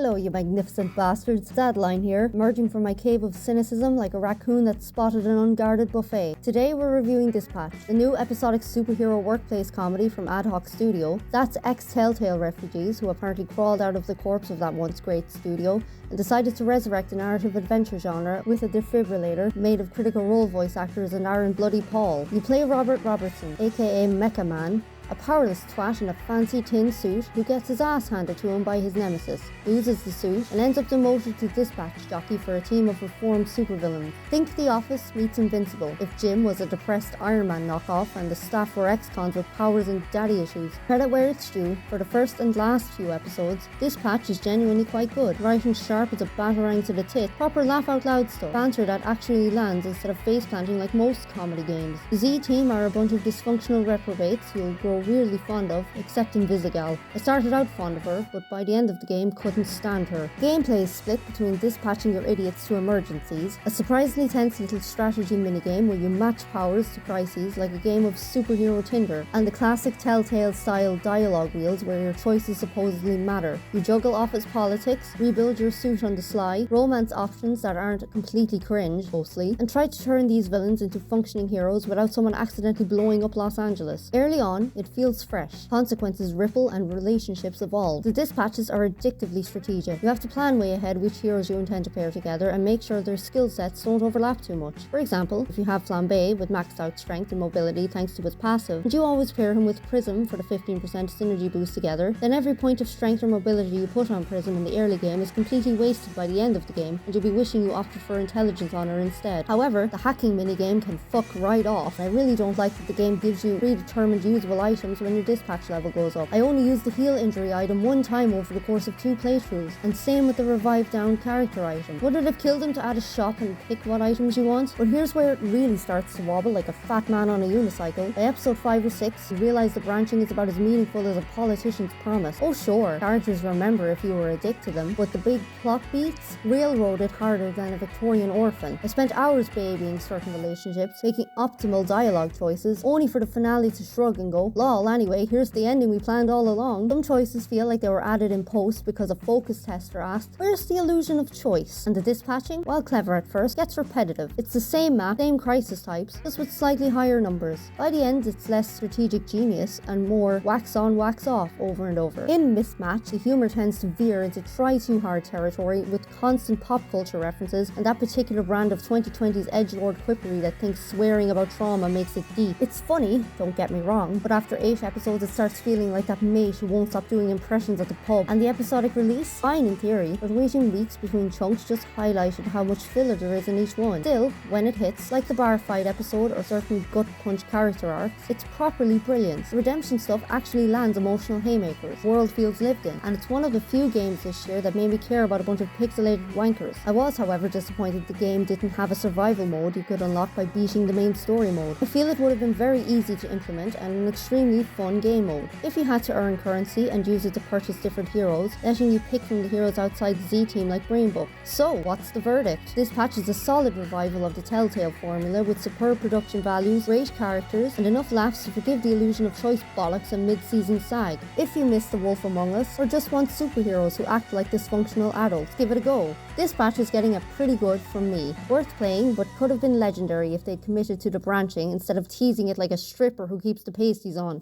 Hello, you magnificent bastards. Dadline here, emerging from my cave of cynicism like a raccoon that spotted an unguarded buffet. Today we're reviewing Dispatch, the new episodic superhero workplace comedy from Ad Hoc Studio. That's ex-Telltale refugees who apparently crawled out of the corpse of that once great studio and decided to resurrect the narrative adventure genre with a defibrillator made of Critical Role voice actors and Aaron Bloody Paul. You play Robert Robertson, aka Mecha Man, a powerless twat in a fancy tin suit who gets his ass handed to him by his nemesis, loses the suit, and ends up demoted to dispatch jockey for a team of reformed supervillains. Think The Office meets Invincible if Jim was a depressed Iron Man knockoff and the staff were ex-cons with powers and daddy issues. Credit where it's due, for the first and last few episodes, Dispatch is genuinely quite good, writing sharp as a batarang to the tit, proper laugh-out-loud stuff, banter that actually lands instead of face-planting like most comedy games. The Z-Team are a bunch of dysfunctional reprobates you'll grow weirdly fond of, except Invisigal. I started out fond of her, but by the end of the game couldn't stand her. Gameplay is split between dispatching your idiots to emergencies, a surprisingly tense little strategy minigame where you match powers to crises like a game of superhero Tinder, and the classic Telltale style dialogue wheels where your choices supposedly matter. You juggle office politics, rebuild your suit on the sly, romance options that aren't completely cringe, mostly, and try to turn these villains into functioning heroes without someone accidentally blowing up Los Angeles. Early on, it feels fresh. Consequences ripple and relationships evolve. The dispatches are addictively strategic. You have to plan way ahead which heroes you intend to pair together and make sure their skill sets don't overlap too much. For example, if you have Flambe with maxed out strength and mobility thanks to his passive, and you always pair him with Prism for the 15% synergy boost together, then every point of strength or mobility you put on Prism in the early game is completely wasted by the end of the game, and you'll be wishing you opted for intelligence on her instead. However, the hacking minigame can fuck right off. I really don't like that the game gives you predetermined usable items when your dispatch level goes up. I only used the heal injury item one time over the course of 2 playthroughs, and same with the revive down character item. Would it have killed him to add a shop and pick what items you want? But here's where it really starts to wobble like a fat man on a unicycle. By episode 5 or 6, you realise that branching is about as meaningful as a politician's promise. Oh sure, characters remember if you were a dick to them, but the big plot beats railroaded harder than a Victorian orphan. I spent hours babying certain relationships, making optimal dialogue choices, only for the finale to shrug and go, lol, anyway, here's the ending we planned all along. Some choices feel like they were added in post because a focus tester asked, where's the illusion of choice? And the dispatching, while clever at first, gets repetitive. It's the same map, same crisis types, just with slightly higher numbers. By the end, it's less strategic genius and more wax on, wax off over and over. In Mismatch, the humour tends to veer into try too hard territory with constant pop culture references and that particular brand of 2020's edgelord quippery that thinks swearing about trauma makes it deep. It's funny, don't get me wrong, but after 8 episodes it starts feeling like that mate who won't stop doing impressions at the pub. And the episodic release? Fine in theory, but waiting weeks between chunks just highlighted how much filler there is in each one. Still, when it hits, like the bar fight episode or certain gut punch character arcs, it's properly brilliant. The redemption stuff actually lands emotional haymakers. World feels lived in, and it's one of the few games this year that made me care about a bunch of pixelated wankers. I was, however, disappointed the game didn't have a survival mode you could unlock by beating the main story mode. I feel it would have been very easy to implement and an extremely fun game mode. If you had to earn currency and use it to purchase different heroes, letting you pick from the heroes outside the Z-Team like Brainbook. So, what's the verdict? Dispatch is a solid revival of the Telltale formula with superb production values, great characters, and enough laughs to forgive the illusion of choice bollocks and mid-season sag. If you miss The Wolf Among Us, or just want superheroes who act like dysfunctional adults, give it a go. Dispatch is getting a pretty good from me. Worth playing, but could have been legendary if they'd committed to the branching instead of teasing it like a stripper who keeps the pasties on.